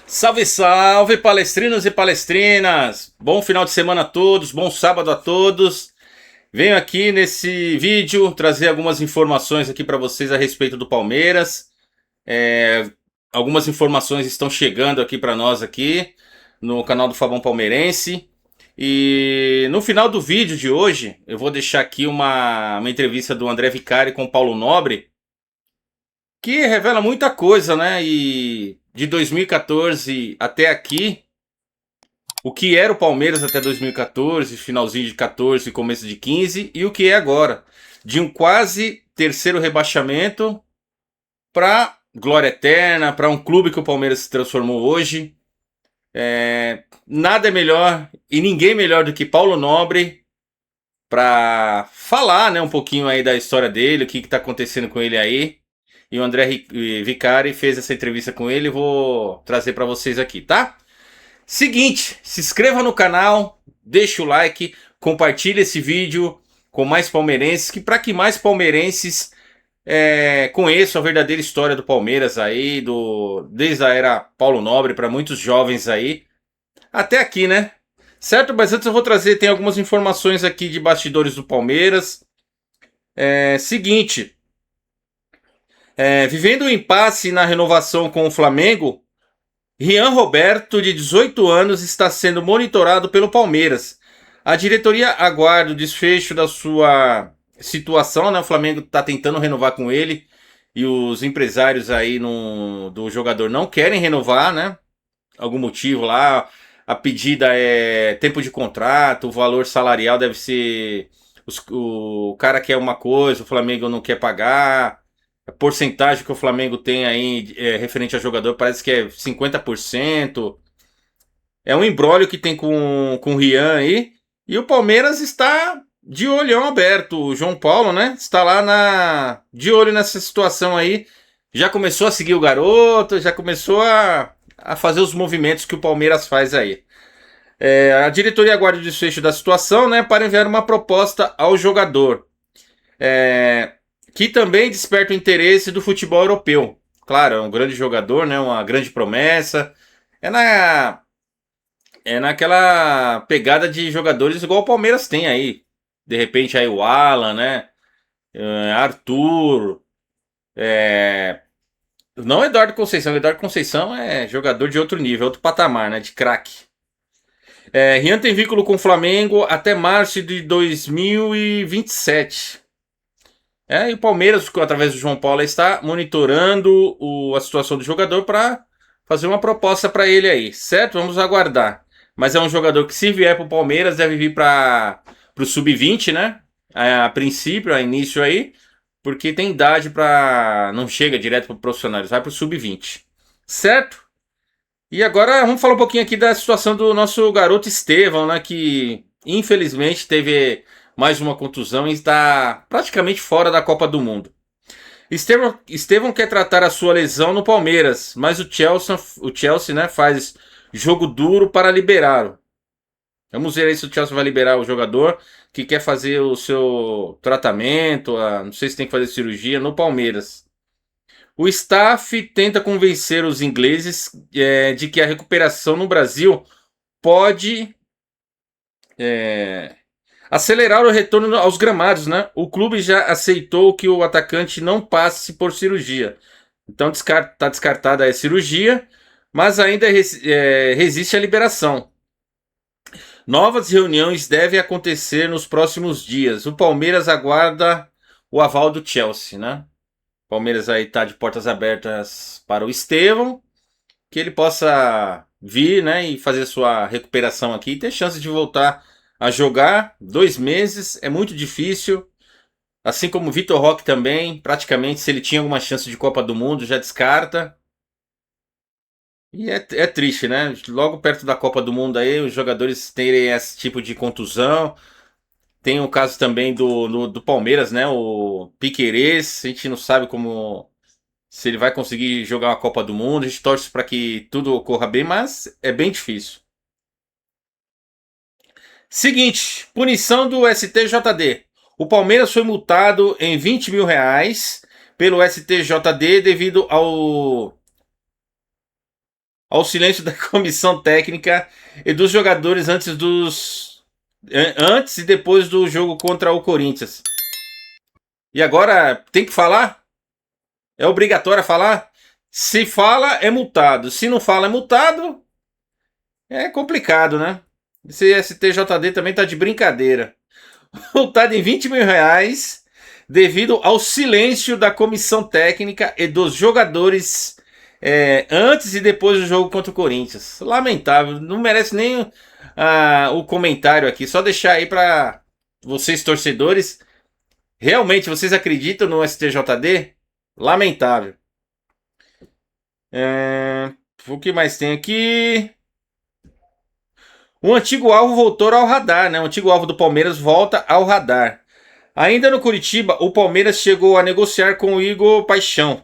Salve, salve, palestrinos e palestrinas! Bom final de semana a todos, bom sábado a todos. Venho aqui nesse vídeo trazer algumas informações aqui para vocês a respeito do Palmeiras. É, Algumas informações estão chegando aqui para nós aqui no canal do Fabão Palmeirense. E no final do vídeo de hoje eu vou deixar aqui uma entrevista do André Vicari com o Paulo Nobre, que revela muita coisa, né? E de 2014 até aqui, o que era o Palmeiras até 2014, finalzinho de 14, começo de 15, e o que é agora, de um quase terceiro rebaixamento para glória eterna, para um clube que o Palmeiras se transformou hoje. Nada é melhor e ninguém melhor do que Paulo Nobre para falar, né, um pouquinho aí da história dele, o que está acontecendo com ele aí. E o André Vicari fez essa entrevista com ele, vou trazer para vocês aqui, tá? Seguinte, se inscreva no canal, deixa o like, compartilhe esse vídeo com mais palmeirenses, para que mais palmeirenses conheçam a verdadeira história do Palmeiras aí, desde a era Paulo Nobre, para muitos jovens aí, até aqui, né? Certo? Mas antes eu vou trazer, tem algumas informações aqui de bastidores do Palmeiras. Seguinte, vivendo o impasse na renovação com o Flamengo, Rian Roberto, de 18 anos, está sendo monitorado pelo Palmeiras. A diretoria aguarda o desfecho da sua situação, né? O Flamengo está tentando renovar com ele e os empresários aí do jogador não querem renovar, né? Algum motivo lá. A pedida é tempo de contrato, o valor salarial deve ser. O cara quer uma coisa, o Flamengo não quer pagar. A porcentagem que o Flamengo tem aí referente a jogador parece que é 50%. É um imbróglio que tem com o Rian aí. E o Palmeiras está de olhão aberto. O João Paulo, né? Está lá de olho nessa situação aí. Já começou a seguir o garoto, já começou a fazer os movimentos que o Palmeiras faz aí. A diretoria aguarda o desfecho da situação, né? Para enviar uma proposta ao jogador. É, que também desperta o interesse do futebol europeu. Claro, é um grande jogador, né? Uma grande promessa. É na É naquela pegada de jogadores igual o Palmeiras tem aí. De repente aí o Alan, né? Arthur. Não o Eduardo Conceição. O Eduardo Conceição é jogador de outro nível, outro patamar, né? De craque. Rian tem vínculo com o Flamengo até março de 2027. E o Palmeiras, através do João Paulo, está monitorando a situação do jogador para fazer uma proposta para ele aí, certo? Vamos aguardar. Mas é um jogador que, se vier para o Palmeiras, deve vir para o sub-20, né? A princípio, a início aí, porque tem idade para. Não chega direto para o profissional, vai para o sub-20, certo? E agora vamos falar um pouquinho aqui da situação do nosso garoto Estevão, né? Que infelizmente teve mais uma contusão e está praticamente fora da Copa do Mundo. Estevão quer tratar a sua lesão no Palmeiras, mas o Chelsea, né, faz jogo duro para liberá-lo. Vamos ver aí se o Chelsea vai liberar o jogador que quer fazer o seu tratamento, não sei se tem que fazer cirurgia, no Palmeiras. O staff tenta convencer os ingleses de que a recuperação no Brasil pode acelerar o retorno aos gramados, né? O clube já aceitou que o atacante não passe por cirurgia. Então está descartada a cirurgia, mas ainda resiste à liberação. Novas reuniões devem acontecer nos próximos dias. O Palmeiras aguarda o aval do Chelsea, né? O Palmeiras aí está de portas abertas para o Estevão, que ele possa vir, né, e fazer sua recuperação aqui e ter chance de voltar a jogar. 2 meses é muito difícil. Assim como o Vitor Roque também, praticamente, se ele tinha alguma chance de Copa do Mundo, já descarta. E é triste, né? Logo perto da Copa do Mundo aí, os jogadores terem esse tipo de contusão. Tem o caso também do Palmeiras, né? O Piquerez, a gente não sabe como se ele vai conseguir jogar uma Copa do Mundo. A gente torce para que tudo ocorra bem, mas é bem difícil. Seguinte, punição do STJD. O Palmeiras foi multado em R$ 20.000 pelo STJD devido ao silêncio da comissão técnica e dos jogadores antes e depois do jogo contra o Corinthians. E agora tem que falar? É obrigatório falar? Se fala, é multado. Se não fala, é multado. É complicado, né? Esse STJD também tá de brincadeira. Multado em R$ 20.000 devido ao silêncio da comissão técnica e dos jogadores antes e depois do jogo contra o Corinthians. Lamentável. Não merece nem o comentário aqui. Só deixar aí para vocês torcedores. Realmente vocês acreditam no STJD? Lamentável. O que mais tem aqui? O antigo alvo voltou ao radar, né? O antigo alvo do Palmeiras volta ao radar. Ainda no Curitiba, o Palmeiras chegou a negociar com o Igor Paixão.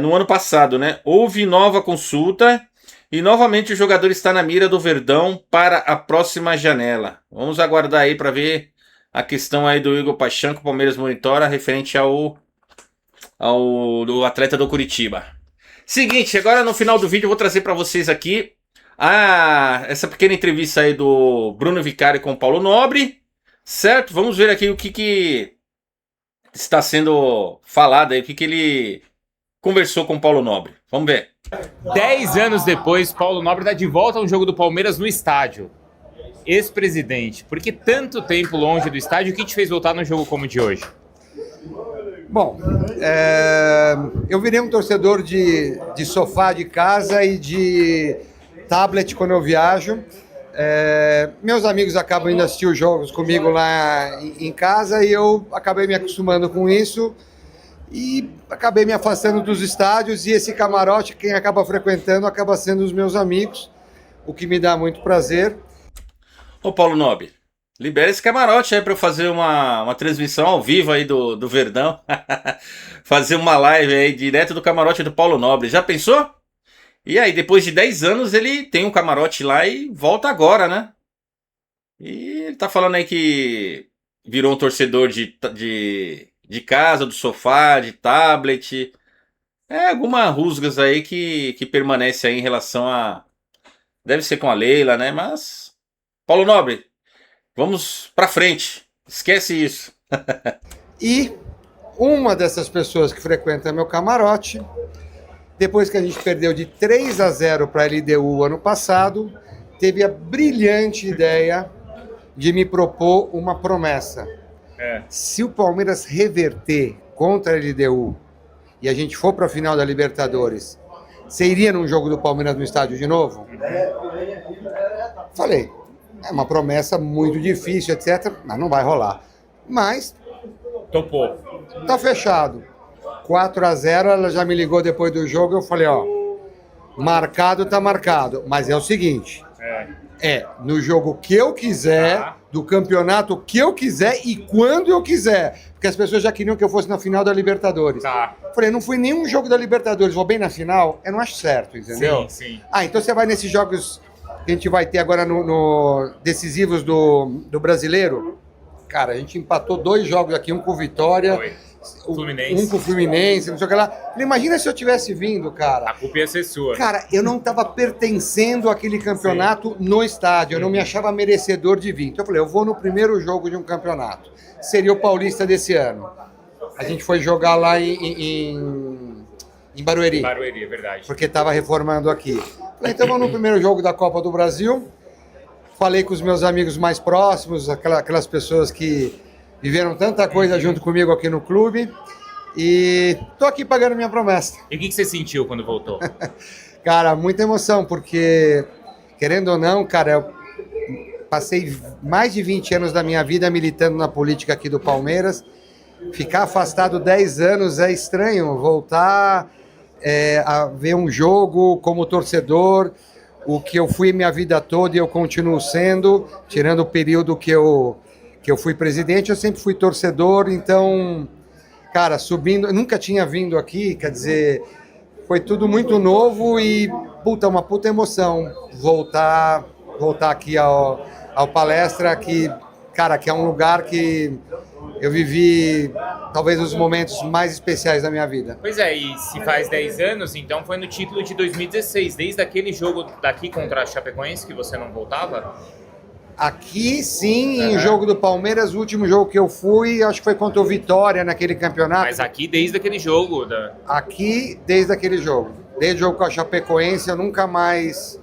No ano passado, né? Houve nova consulta e novamente o jogador está na mira do Verdão para a próxima janela. Vamos aguardar aí para ver a questão aí do Igor Paixão que o Palmeiras monitora referente do atleta do Curitiba. Seguinte, agora no final do vídeo eu vou trazer para vocês aqui essa pequena entrevista aí do Bruno Vicari com o Paulo Nobre, certo? Vamos ver aqui o que está sendo falado aí, o que ele conversou com o Paulo Nobre. Vamos ver. 10 anos depois, Paulo Nobre está de volta ao jogo do Palmeiras no estádio. Ex-presidente, por que tanto tempo longe do estádio? O que te fez voltar num jogo como o de hoje? Bom, eu virei um torcedor de sofá de casa e de tablet quando eu viajo. Meus amigos acabam indo assistir os jogos comigo lá em casa e eu acabei me acostumando com isso e acabei me afastando dos estádios, e esse camarote, quem acaba frequentando, acaba sendo os meus amigos, o que me dá muito prazer. Ô Paulo Nobre, libera esse camarote aí para eu fazer uma transmissão ao vivo aí do Verdão. Fazer uma live aí direto do camarote do Paulo Nobre. Já pensou? E aí, depois de 10 anos, ele tem um camarote lá e volta agora, né? E ele tá falando aí que virou um torcedor de casa, do sofá, de tablet. Algumas rusgas aí que permanece aí em relação a... Deve ser com a Leila, né? Mas... Paulo Nobre, vamos pra frente. Esquece isso. E uma dessas pessoas que frequenta meu camarote, depois que a gente perdeu de 3-0 para a LDU ano passado, teve a brilhante ideia de me propor uma promessa. Se o Palmeiras reverter contra a LDU e a gente for para a final da Libertadores, você iria num jogo do Palmeiras no estádio de novo? Falei, é uma promessa muito difícil, etc., mas não vai rolar. Mas Topou. tá fechado. 4-0, ela já me ligou depois do jogo, eu falei, marcado tá marcado, mas é o seguinte, no jogo que eu quiser, do campeonato que eu quiser e quando eu quiser, porque as pessoas já queriam que eu fosse na final da Libertadores. Falei, não fui nenhum jogo da Libertadores, vou bem na final, eu não acho certo, entendeu? Sim. Então você vai nesses jogos que a gente vai ter agora no decisivos do Brasileiro. Cara, a gente empatou 2 jogos aqui, um com o Vitória, Fluminense. um com o Fluminense, não sei o que lá. Imagina se eu tivesse vindo, cara. A culpa ia ser sua. Cara, eu não estava pertencendo àquele campeonato no estádio, eu não me achava merecedor de vir. Então eu falei, eu vou no primeiro jogo de um campeonato. Seria o Paulista desse ano. A gente foi jogar lá em Barueri. Barueri, é verdade. Porque estava reformando aqui. Falei, então vamos no primeiro jogo da Copa do Brasil. Falei com os meus amigos mais próximos, aquelas pessoas que viveram tanta coisa junto comigo aqui no clube. E tô aqui pagando minha promessa. E o que você sentiu quando voltou? Cara, muita emoção, porque, querendo ou não, cara, eu passei mais de 20 anos da minha vida militando na política aqui do Palmeiras. Ficar afastado 10 anos é estranho, voltar a ver um jogo como torcedor, o que eu fui minha vida toda e eu continuo sendo, tirando o período que eu fui presidente, eu sempre fui torcedor, então, cara, subindo, eu nunca tinha vindo aqui, quer dizer, foi tudo muito novo e, uma puta emoção voltar aqui ao Palestra, que, cara, que é um lugar que eu vivi talvez os momentos mais especiais da minha vida. Pois é, e se faz 10 anos, então foi no título de 2016, desde aquele jogo daqui contra a Chapecoense que você não voltava? Aqui sim, em jogo do Palmeiras, o último jogo que eu fui, acho que foi contra o Vitória naquele campeonato. Mas aqui desde aquele jogo. Aqui, desde aquele jogo. Desde o jogo com a Chapecoense, eu nunca mais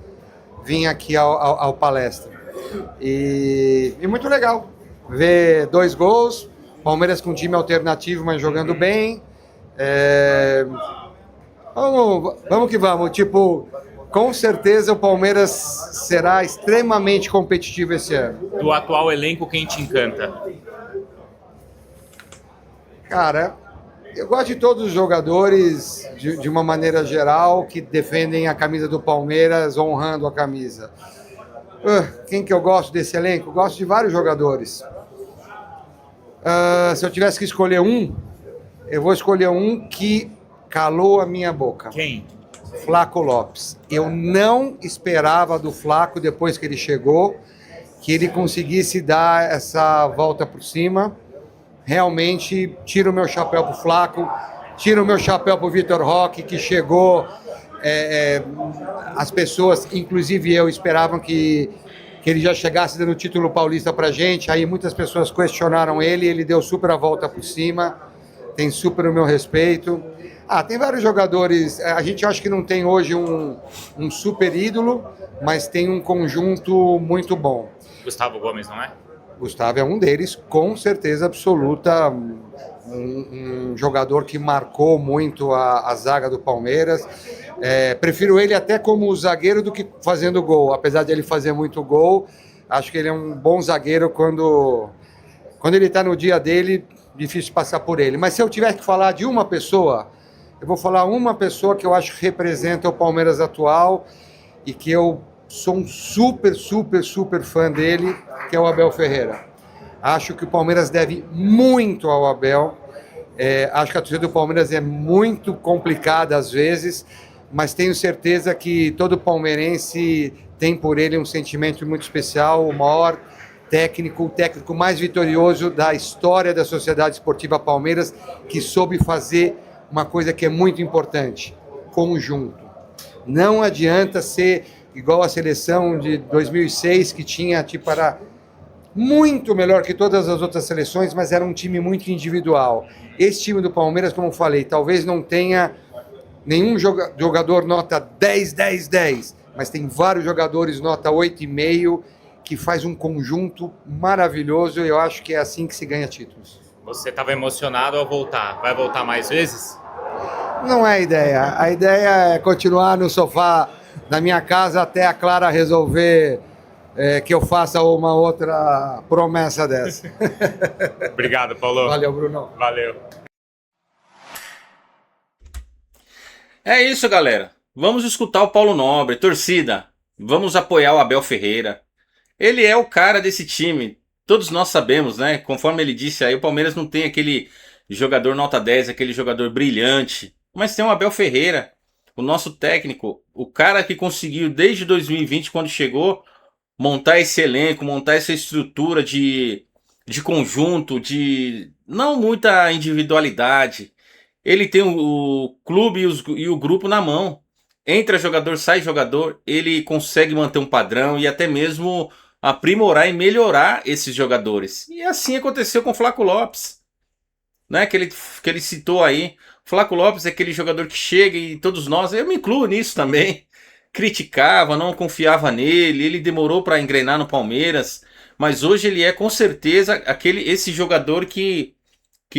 vim aqui ao palestra. E muito legal ver 2 gols, Palmeiras com um time alternativo, mas jogando bem. Vamos que vamos. Tipo, com certeza o Palmeiras será extremamente competitivo esse ano. Do atual elenco, quem te encanta? Cara, eu gosto de todos os jogadores, de uma maneira geral, que defendem a camisa do Palmeiras, honrando a camisa. Quem que eu gosto desse elenco? Eu gosto de vários jogadores. Se eu tivesse que escolher um, eu vou escolher um que calou a minha boca. Quem? Flaco Lopes. Eu não esperava do Flaco, depois que ele chegou, que ele conseguisse dar essa volta por cima. Realmente, tiro o meu chapéu pro Flaco, tiro o meu chapéu pro Vitor Roque, que chegou. As pessoas, inclusive eu, esperavam que ele já chegasse dando o título paulista pra gente. Aí muitas pessoas questionaram ele deu super a volta por cima. Tem super o meu respeito. Tem vários jogadores. A gente acha que não tem hoje um super ídolo, mas tem um conjunto muito bom. Gustavo Gomes, não é? Gustavo é um deles, com certeza absoluta. Um jogador que marcou muito a zaga do Palmeiras. Prefiro ele até como zagueiro do que fazendo gol. Apesar de ele fazer muito gol, acho que ele é um bom zagueiro quando ele está no dia dele, difícil passar por ele. Mas se eu tiver que falar de uma pessoa, eu vou falar uma pessoa que eu acho que representa o Palmeiras atual e que eu sou um super, super, super fã dele, que é o Abel Ferreira. Acho que o Palmeiras deve muito ao Abel. Acho que a torcida do Palmeiras é muito complicada às vezes, mas tenho certeza que todo palmeirense tem por ele um sentimento muito especial, o maior técnico, o técnico mais vitorioso da história da Sociedade Esportiva Palmeiras, que soube fazer uma coisa que é muito importante: conjunto. Não adianta ser igual a seleção de 2006, que tinha, era muito melhor que todas as outras seleções, mas era um time muito individual. Esse time do Palmeiras, como eu falei, talvez não tenha nenhum jogador nota 10, 10, 10, mas tem vários jogadores nota 8,5, que faz um conjunto maravilhoso, e eu acho que é assim que se ganha títulos. Você estava emocionado ao voltar. Vai voltar mais vezes? Não é a ideia. A ideia é continuar no sofá da minha casa até a Clara resolver que eu faça uma outra promessa dessa. Obrigado, Paulo. Valeu, Bruno. Valeu. É isso, galera. Vamos escutar o Paulo Nobre. Torcida, vamos apoiar o Abel Ferreira. Ele é o cara desse time. Todos nós sabemos, né? Conforme ele disse aí, o Palmeiras não tem aquele jogador nota 10, aquele jogador brilhante. Mas tem o Abel Ferreira, o nosso técnico, o cara que conseguiu desde 2020, quando chegou, montar esse elenco, montar essa estrutura de conjunto, de não muita individualidade. Ele tem o clube e o grupo na mão. Entra jogador, sai jogador, ele consegue manter um padrão e até mesmo aprimorar e melhorar esses jogadores. E assim aconteceu com o Flaco Lopes, né? Que ele citou aí. Flaco Lopes é aquele jogador que chega e todos nós, eu me incluo nisso também, criticava, não confiava nele, ele demorou para engrenar no Palmeiras, mas hoje ele é com certeza esse jogador que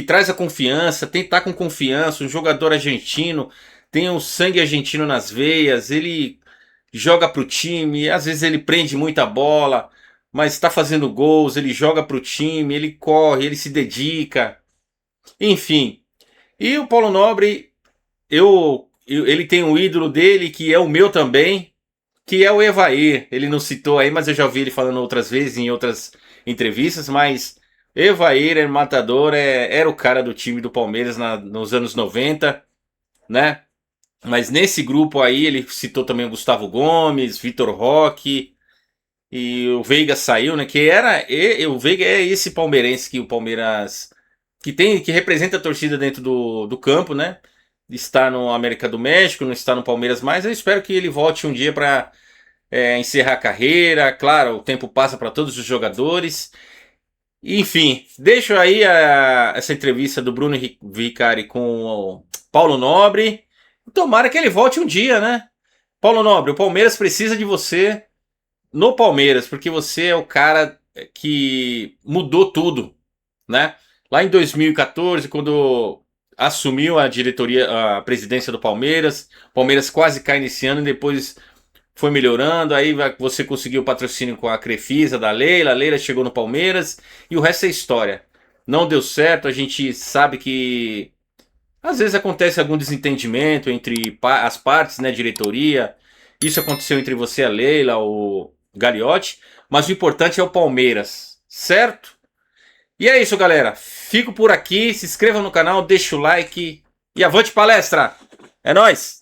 traz a confiança, tem que estar com confiança, um jogador argentino, tem o sangue argentino nas veias, ele joga pro time, às vezes ele prende muita bola, mas está fazendo gols, ele joga pro time, ele corre, ele se dedica, enfim. E o Paulo Nobre, ele tem um ídolo dele, que é o meu também, que é o Evair. Ele não citou aí, mas eu já ouvi ele falando outras vezes em outras entrevistas, mas Evair é matador, era o cara do time do Palmeiras nos anos 90, né? Mas nesse grupo aí ele citou também o Gustavo Gomes, Vitor Roque, e o Veiga saiu, né? O Veiga é esse palmeirense que o Palmeiras que representa a torcida dentro do campo, né? Está no América do México, não está no Palmeiras mais. Eu espero que ele volte um dia para encerrar a carreira. Claro, o tempo passa para todos os jogadores. Enfim, deixo aí essa entrevista do Bruno Vicari com o Paulo Nobre. Tomara que ele volte um dia, né? Paulo Nobre, o Palmeiras precisa de você no Palmeiras, porque você é o cara que mudou tudo, né? Lá em 2014, quando assumiu a diretoria, a presidência do Palmeiras, o Palmeiras quase cai nesse ano e depois foi melhorando, aí você conseguiu o patrocínio com a Crefisa da Leila, a Leila chegou no Palmeiras e o resto é história. Não deu certo, a gente sabe que às vezes acontece algum desentendimento entre as partes, né, diretoria. Isso aconteceu entre você, a Leila, o Gagliotti, mas o importante é o Palmeiras, certo? E é isso, galera. Fico por aqui, se inscreva no canal, deixa o like e avante palestra! É nóis!